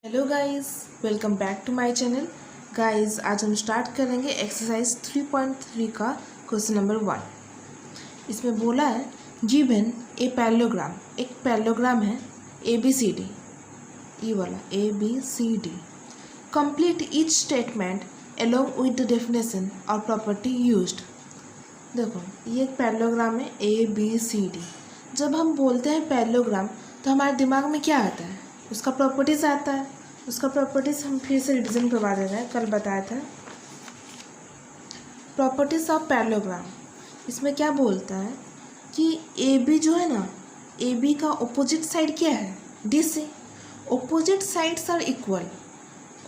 Hello guys, welcome back to my channel. Guys, आज हम start करेंगे एक्सरसाइज 3.3 का क्वेश्चन नंबर 1। इसमें बोला है गिवन ए पैरेललोग्राम। एक पैरेललोग्राम है ABCD, ये वाला ABCD। Complete each statement along with the definition और प्रॉपर्टी यूज्ड। देखो, ये एक पैरेललोग्राम है ABCD। जब हम बोलते हैं पैरेललोग्राम तो हमारे दिमाग में क्या आता है? उसका प्रॉपर्टीज़ आता है। उसका प्रॉपर्टीज़ हम फिर से रिविजन करवा दे रहे हैं, कल बताया था। प्रॉपर्टीज़ ऑफ पैरेललोग्राम, इसमें क्या बोलता है कि AB जो है ना, AB का ऑपोजिट साइड क्या है? DC। Opposite sides are equal.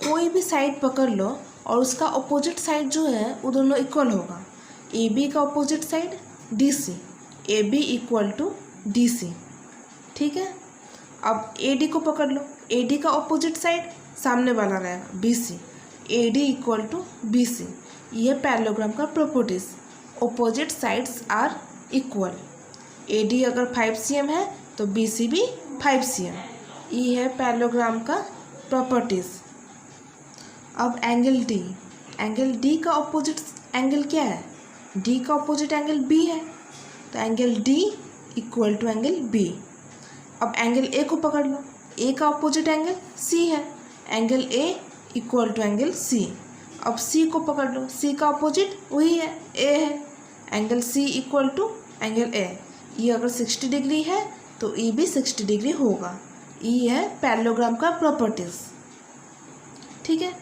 कोई भी साइड पकड़ लो और उसका ऑपोजिट साइड जो है वो दोनों इक्वल होगा। AB का opposite side DC, AB equal to DC। ठीक है। अब AD को पकड़ लो, AD का ऑपोजिट साइड सामने वाला रहेगा BC, AD equal to BC। ये पैरेललोग्राम का properties, opposite sides are equal. AD अगर 5 cm है तो BC भी 5 cm। ये है पैरेललोग्राम का प्रॉपर्टीज। अब एंगल D, एंगल D का ऑपोजिट एंगल क्या है? D का ऑपोजिट एंगल B है, तो angle D equal to angle B। अब एंगल A को पकड़ लो, A का ऑपोजिट एंगल C है, angle A equal to angle C। अब C को पकड़ लो, C का ऑपोजिट वही है, A है, angle C equal to angle A। ये अगर 60 डिग्री है तो E भी 60 डिग्री होगा। ये है पैरेललोग्राम का प्रॉपर्टीज। ठीक है।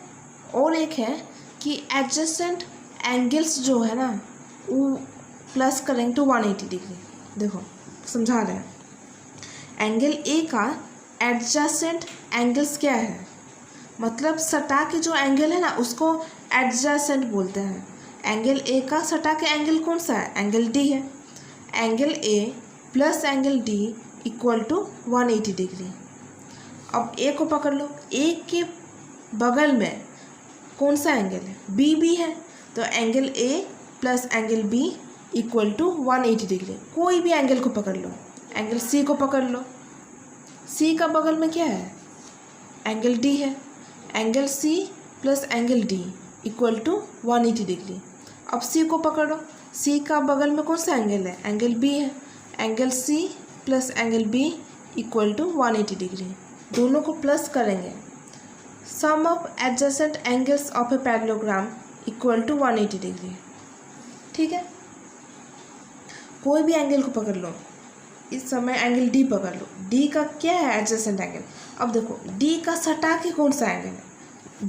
और एक है कि एडजेसेंट एंगल्स जो है ना वो प्लस करेंगे तो 180 डिग्री। देखो समझा रहे हैं, एंगल A का एडजेसेंट एंगल्स क्या है? मतलब सटा के जो एंगल है ना उसको एडजेसेंट बोलते हैं। एंगल A का सटा के एंगल कौन सा है? एंगल D है। Angle A plus angle D equal to 180 degree. अब A को पकड़ लो, A के बगल में कौन सा एंगल है? B भी है, तो angle A plus angle B equal to 180 degree. कोई भी एंगल को पकड़ लो, एंगल C को पकड़ लो, C का बगल में क्या है? एंगल D है, angle C plus angle D equal to 180 degree. अब C को पकड़ो, C का बगल में कौन सा एंगल है? एंगल B है, angle C plus angle B equal to 180 degree. दोनों को प्लस करेंगे, sum of adjacent angles of a parallelogram equal to 180 degree. ठीक है। कोई भी एंगल को पकड़ लो, इस समय एंगल D पकड़ लो, D का क्या है एडजेसेंट एंगल? अब देखो D का सटा के कौन सा एंगल है?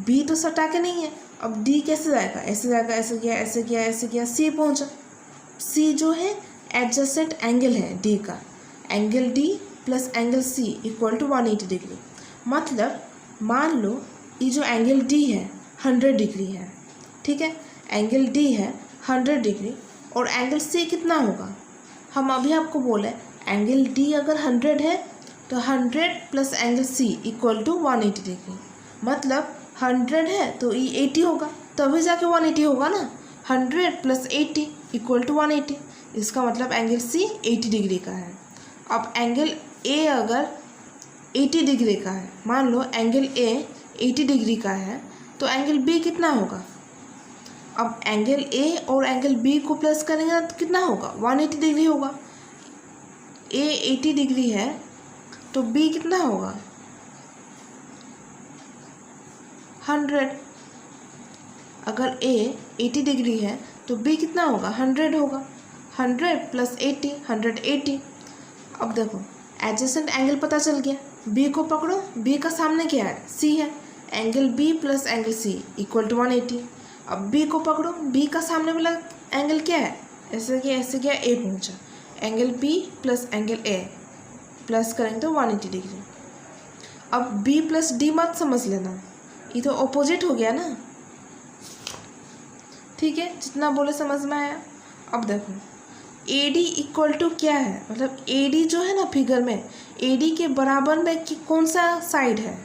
B तो सटा के नहीं है। अब D कैसे जाएगा? ऐसे जाएगा, ऐसे गया, ऐसे गया, ऐसे गया, C पहुंचा। C जो है एडजेसेंट एंगल है D का, angle D plus angle C equal to 180 degree. मतलब मान लो ये जो एंगल D है 100 डिग्री है। ठीक है। एंगल D है 100 डिग्री और एंगल C कितना होगा? हम अभी आपको बोले एंगल D अगर 100 है तो 100 plus angle C equal to 180 degree. मतलब 100 है तो ये 80 होगा, तभी जाके 180 होगा ना। 100 प्लस 80 इक्वल टू 180। इसका मतलब एंगल C 80 डिग्री का है। अब एंगल A अगर 80 डिग्री का है, मान लो एंगल A 80 डिग्री का है, तो एंगल B कितना होगा? अब एंगल A और एंगल B को प्लस करेंगे तो कितना होगा? 180 डिग्री होगा। A 80 डिग्री है तो B कितना होगा? 100। अगर A 80 डिग्री है तो B कितना होगा? 100 होगा। 100 प्लस 80, 180। अब देखो एडजेसेंट एंगल पता चल गया। B को पकड़ो, B का सामने क्या है? C है, angle B plus angle C equal to 180। अब B को पकड़ो, B का सामने वाला एंगल क्या है? ऐसे गया, ऐसे गया, A पहुंचा, angle B plus angle A plus करेंगे तो 180 डिग्री। अब B प्लस D मत समझ लेना, ये तो ऑपोजिट हो गया ना। ठीक है, जितना बोले समझ में आया। अब देखो AD इक्वल टू क्या है? मतलब AD जो है ना फिगर में, AD के बराबर में कि कौन सा साइड है?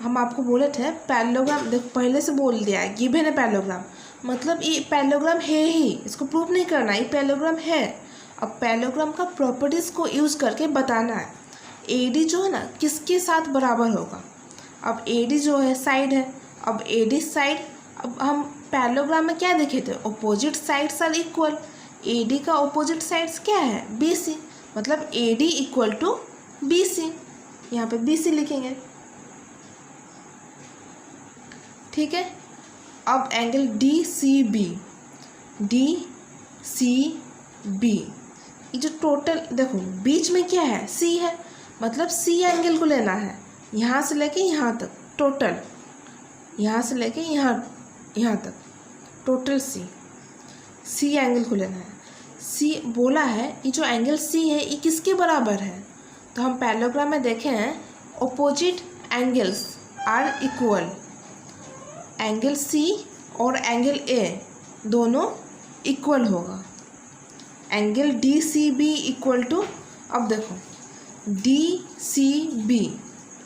हम आपको बोले थे पैरेललोग्राम, देखो पहले से बोल दिया है गिवन है पैरेललोग्राम, मतलब ये पैरेललोग्राम है ही, इसको प्रूफ नहीं करना, ये पैरेललोग्राम है। अब पैरेललोग्राम का प्रॉपर्टीज़ को यूज़ करके बताना है AD जो है ना किसके साथ बराबर होगा। अब AD जो है साइड है, अब AD साइड, अब हम पैरेललोग्राम में क्या देखे थे, opposite sides are equal. AD का अपोजिट साइड्स क्या है, BC, मतलब AD इक्वल टू BC, यहाँ पे BC लिखेंगे, ठीक है। अब एंगल DCB, ये जो टोटल देखो बीच में क्या है, C है, मतलब C एंगल को लेना है, यहाँ से लेके यहाँ तक टोटल, यहाँ से लेके यहाँ तक टोटल C एंगल को लेना है। C बोला है, ये जो एंगल C है ये किसके बराबर है, तो हम पैरेललोग्राम में देखे हैं opposite angles are equal. Angle C और एंगल A दोनों इक्वल होगा। एंगल DCB इक्वल टू, अब देखो DCB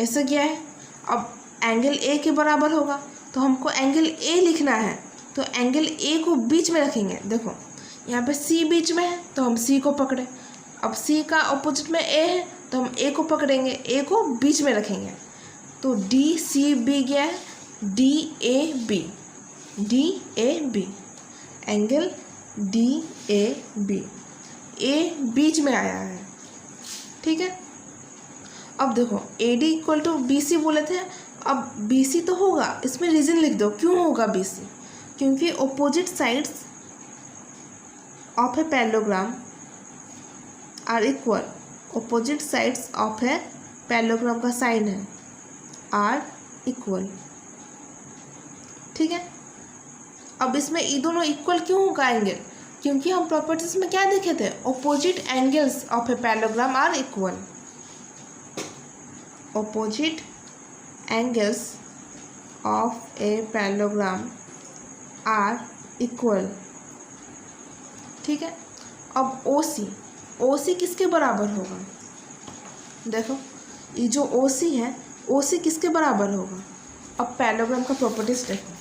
ऐसा क्या है, अब एंगल A के बराबर होगा, तो हमको एंगल A लिखना है, तो एंगल A को बीच में रखेंगे। देखो यहाँ पे C बीच में है तो हम C को पकड़े, अब C का ऑपोजिट में A है तो हम A को पकड़ेंगे, A को बीच में रखेंगे, तो DCB क्या है, DAB, एंगल DAB, A बीच में आया है, ठीक है। अब देखो AD इक्वल टू BC बोले थे, अब BC तो होगा, इसमें रीज़न लिख दो क्यों होगा BC, क्योंकि opposite sides of a parallelogram are equal. Opposite sides of a parallelogram का साइन है आर इक्वल, ठीक है। अब इसमें ये दोनों इक्वल क्यों होगा एंगल, क्योंकि हम प्रॉपर्टीज में क्या देखे थे, opposite angles of a parallelogram are equal. Opposite angles of a parallelogram are equal, ठीक है। अब OC किसके बराबर होगा, देखो ये जो OC है, OC किसके बराबर होगा। अब पैरेललोग्राम का प्रॉपर्टीज देखो,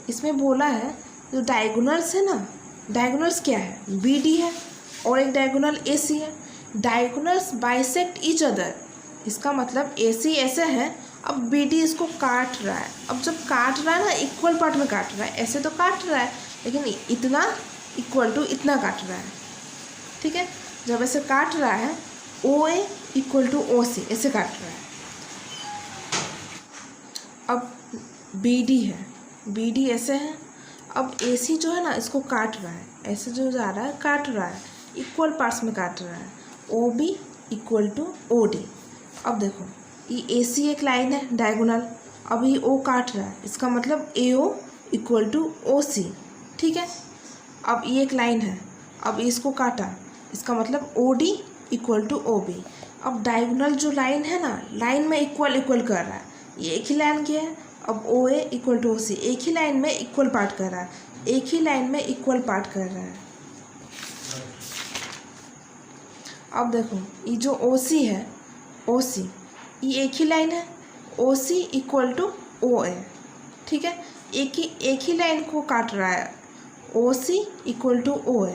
इसमें बोला है जो डायगोनल्स है ना, डायगोनल्स क्या है, BD है और एक डायगोनल AC है, डायगोनल्स बाइसेक्ट ईच अदर, इसका मतलब AC ऐसे है, अब BD इसको काट रहा है, अब जब काट रहा है ना इक्वल पार्ट में काट रहा है, ऐसे तो काट रहा है लेकिन इतना इक्वल टू इतना काट रहा है, ठीक है। जब ऐसे काट रहा है OA इक्वल टू OC ऐसे काट रहा है। अब BD है, BD ऐसे है, अब AC जो है ना इसको काट रहा है, ऐसे जो जा रहा है काट रहा है, इक्वल पार्ट्स में काट रहा है, OB इक्वल टू OD। अब देखो ये AC एक लाइन है डायगोनल, अब ये O काट रहा है, इसका मतलब AO इक्वल टू OC, ठीक है। अब ये एक लाइन है, अब इसको काटा, इसका मतलब OD इक्वल टू OB। अब डायगोनल जो लाइन है ना, लाइन में इक्वल कर रहा है, ये एक ही लाइन की है, अब OA इक्वल टू OC एक ही लाइन में इक्वल पार्ट कर रहा है, एक ही लाइन में इक्वल पार्ट कर रहा है। अब देखो ये जो OC है, OC ये एक ही लाइन है, OC इक्वल टू OA, ठीक है, एक ही लाइन को काट रहा है, OC इक्वल टू OA।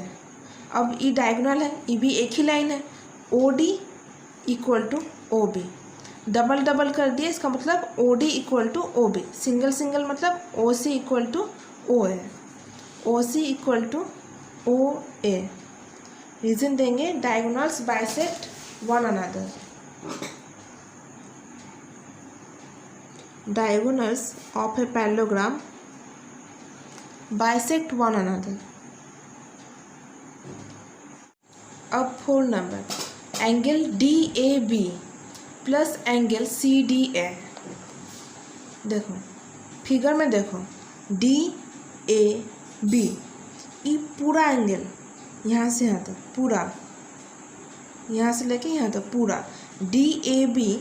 अब ये डायगोनल है, ये भी एक ही लाइन है, OD equal to OB, double कर दिया, इसका मतलब OD equal to OB, single मतलब OC equal to OA, OC equal to OA। Reason देंगे diagonals bisect one another, diagonals of a parallelogram bisect one another. अब 4 number, angle DAB plus angle CDA। देखो figure में देखो DAB, ये पूरा angle यहाँ से यहाँ तक पूरा, यहाँ से लेके यहाँ तक पूरा DAB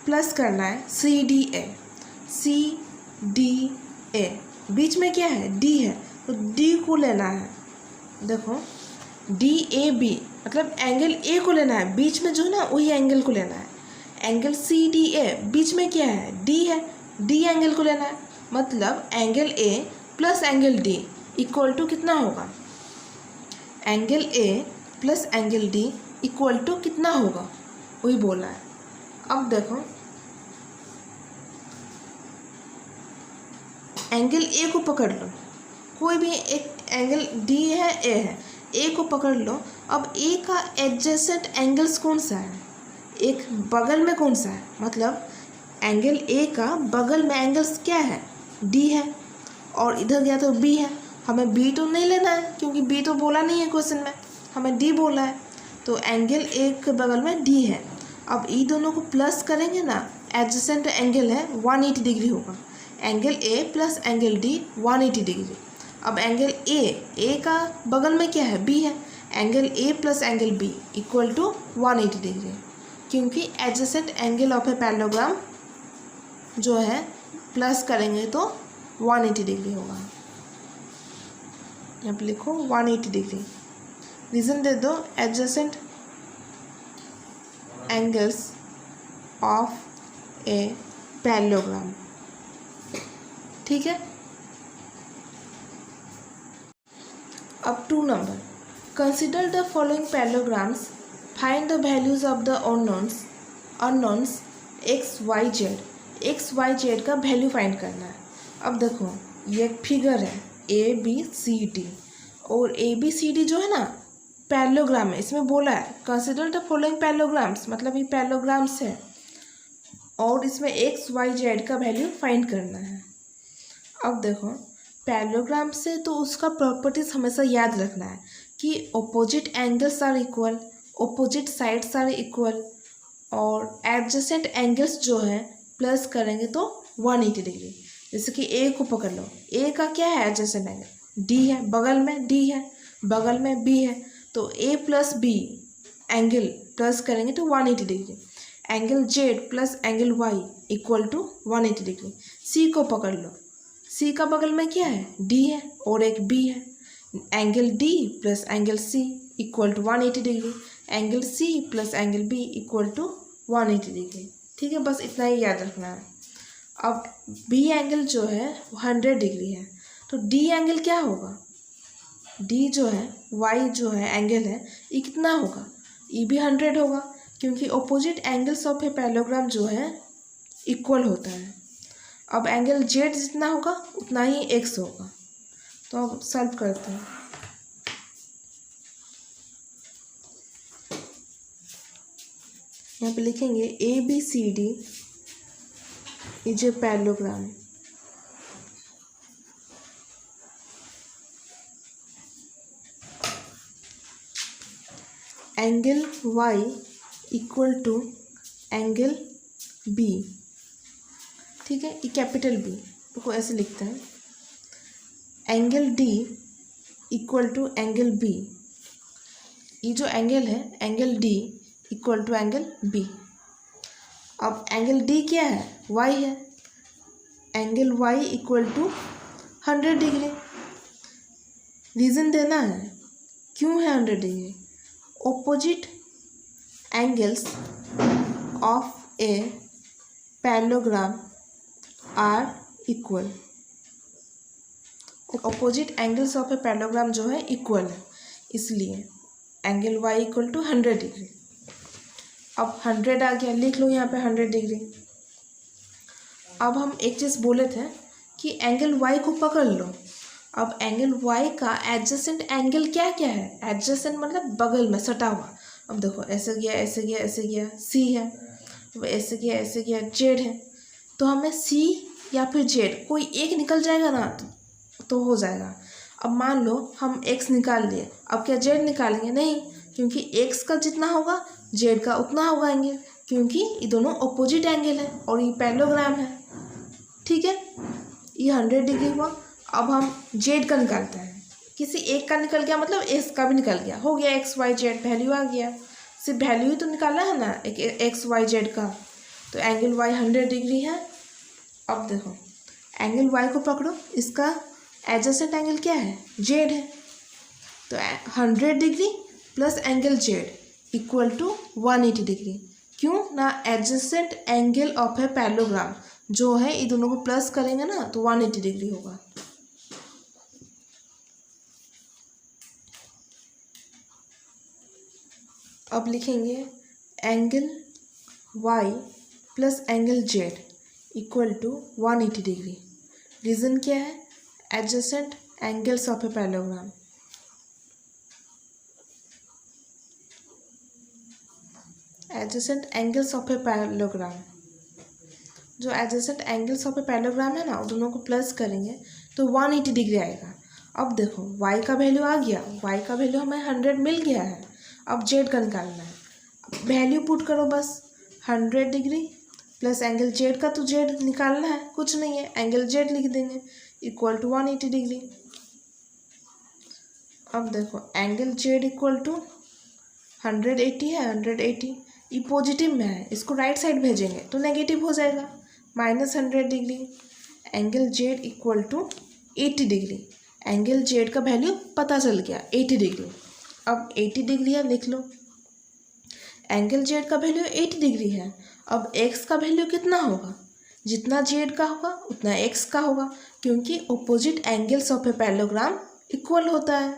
प्लस करना है CDA, CDA बीच में क्या है, D है, तो D को लेना है। देखो DAB मतलब एंगल A को लेना है, बीच में जो है ना वही एंगल को लेना है। एंगल CDA बीच में क्या है, D है, D एंगल को लेना है, मतलब angle A plus angle D equal to कितना होगा, angle A plus angle D equal to कितना होगा, वही बोला है। अब देखो एंगल ए को पकड़ लो, कोई भी एक एंगल डी है, ए है, ए को पकड़ लो। अब ए का एडजेसेंट एंगल्स कौन सा है, एक बगल में कौन सा है, मतलब एंगल ए का बगल में एंगल्स क्या है, डी है, और इधर गया तो बी है। हमें बी तो नहीं लेना है क्योंकि बी तो बोला नहीं है क्वेश्चन में, हमें डी बोला है। तो एंगल ए के बगल में डी है। अब ई दोनों को प्लस करेंगे ना, एडजेसेंट एंगल है 180 डिग्री होगा। Angle A plus angle D 180 degree. अब एंगल ए का बगल में क्या है, बी है। Angle A plus angle B equal to 180 degree, क्योंकि adjacent angle of a parallelogram जो है प्लस करेंगे तो 180 डिग्री होगा। यहाँ पे लिखो 180 डिग्री। रीज़न दे दो, adjacent angles of a parallelogram. ठीक है। अब 2 number, consider the following parallelograms, find the values of the unknowns x y z. X y z का वैल्यू फाइंड करना है। अब देखो ये एक फिगर है ए बी सी डी, और ए बी सी डी जो है ना पैरेललोग्राम है। इसमें बोला है कंसिडर द फॉलोइंग पैरेललोग्राम्स, मतलब ये पैरेललोग्राम्स है, और इसमें एक्स वाई जेड का वैल्यू फाइंड करना है। अब देखो पैरेललोग्राम से तो उसका प्रॉपर्टीज हमेशा याद रखना है कि opposite angles are equal, opposite sides are equal, और एडजेसेंट एंगल्स जो है प्लस करेंगे तो 180 डिग्री। जैसे कि ए को पकड़ लो, ए का क्या है एडजेसेंट एंगल, डी है, बगल में डी है, बगल में बी है, तो A plus B angle plus करेंगे तो 180 degree. Angle Z plus angle Y equal to 180 degree. C को पकड़ लो, सी का बगल में क्या है, डी है, और एक बी है। Angle D plus angle C equal to 180 degree. Angle C plus angle B equal to 180 degree. ठीक है, बस इतना ही याद रखना है। अब बी एंगल जो है 100 डिग्री है, तो डी एंगल क्या होगा, डी जो है वाई जो है एंगल है, ये कितना होगा, ये भी 100 होगा, क्योंकि opposite angles of a parallelogram जो है इक्वल होता है। अब एंगल जेड जितना होगा उतना ही एक्स होगा। तो अब सॉल्व करते हैं। यहाँ पे लिखेंगे A B C D is a parallelogram. Angle Y equal to angle B. ठीक है, ये कैपिटल बी को ऐसे लिखते हैं। Angle D equal to angle B, ये जो एंगल है angle D equal to angle B. अब एंगल डी क्या है, वाई है, angle Y equal to 100 degree. Reason देना है क्यों है 100 degree, opposite angles of a parallelogram are equal. Opposite angles of a parallelogram जो है इक्वल है, इसलिए angle Y equal to 100 degree. अब 100 आ गया, लिख लो यहाँ पे 100 डिग्री। अब हम एक चीज़ बोले थे कि एंगल वाई को पकड़ लो। अब एंगल वाई का एडजेसेंट एंगल क्या क्या है, एडजेसेंट मतलब बगल में सटा हुआ। अब देखो ऐसे गया ऐसे गया ऐसे गया, सी है, अब ऐसे गया जेड है, तो हमें सी या फिर जेड कोई एक निकल जाएगा ना तो हो जाएगा। अब मान लो हम एक्स निकाल लिए, अब क्या जेड निकालेंगे, नहीं, क्योंकि एक्स का जितना होगा जेड का उतना होगा एंगल, क्योंकि ये दोनों अपोजिट एंगल है और ये पैरेललोग्राम है। ठीक है, ये 100 डिग्री हुआ। अब हम जेड का निकालते हैं, किसी एक का निकल गया मतलब एक्स का भी निकल गया, हो गया एक्स वाई जेड, वैल्यू आ गया। सिर्फ वैल्यू ही तो निकालना है ना एक एक्स वाई जेड का। तो एंगल वाई 100 डिग्री है। अब देखो एंगल वाई को पकड़ो, इसका एडजेसेंट एंगल क्या है, जेड है, तो 100 degree plus angle Z equal to 180 degree. क्यों ना, adjacent angle of a parallelogram जो है ये दोनों को प्लस करेंगे ना तो 180 डिग्री होगा। अब लिखेंगे angle Y plus angle Z equal to 180 degree. Reason क्या है? Adjacent angles of a parallelogram. Adjacent angles of a parallelogram, जो adjacent angles of a parallelogram है ना, दोनों को प्लस करेंगे तो 180 डिग्री आएगा। अब देखो y का वैल्यू आ गया, y का वैल्यू हमें 100 मिल गया है। अब z का निकालना है, वैल्यू पुट करो बस। 100 डिग्री प्लस एंगल z का, तो z निकालना है, कुछ नहीं है, एंगल z लिख देंगे इक्वल टू 180 डिग्री। अब देखो एंगल z इक्वल टू 180 है, 180 ये पॉजिटिव में है, इसको राइट साइड भेजेंगे तो नेगेटिव हो जाएगा, -100 degree. Angle z equal to 80 degree, angle z का वैल्यू पता चल गया 80 डिग्री। अब 80 डिग्री है, लिख लो, एंगल z का वैल्यू 80 डिग्री है। अब x का वैल्यू कितना होगा? जितना z का होगा उतना x का होगा, क्योंकि opposite angles of a parallelogram equal होता है।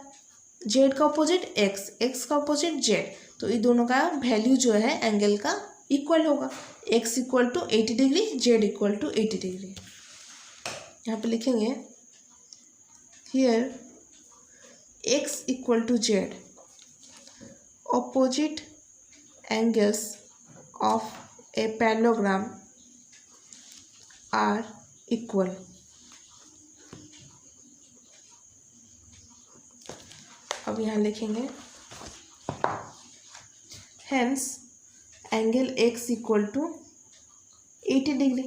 z का अपोजिट x, x का अपोजिट z, तो ये दोनों का वैल्यू जो है एंगल का इक्वल होगा। x equal to 80 degree, z equal to 80 degree. यहाँ पे लिखेंगे here x equal to z, opposite angles of a parallelogram are equal। अब यहाँ लिखेंगे hence angle x equal to 80 degree.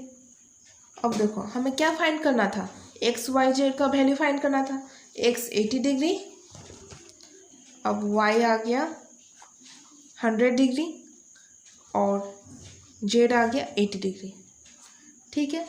अब देखो हमें क्या फाइंड करना था? x y z का वैल्यू फाइंड करना था। x 80 डिग्री, अब y आ गया 100 डिग्री और z आ गया 80 डिग्री। ठीक है,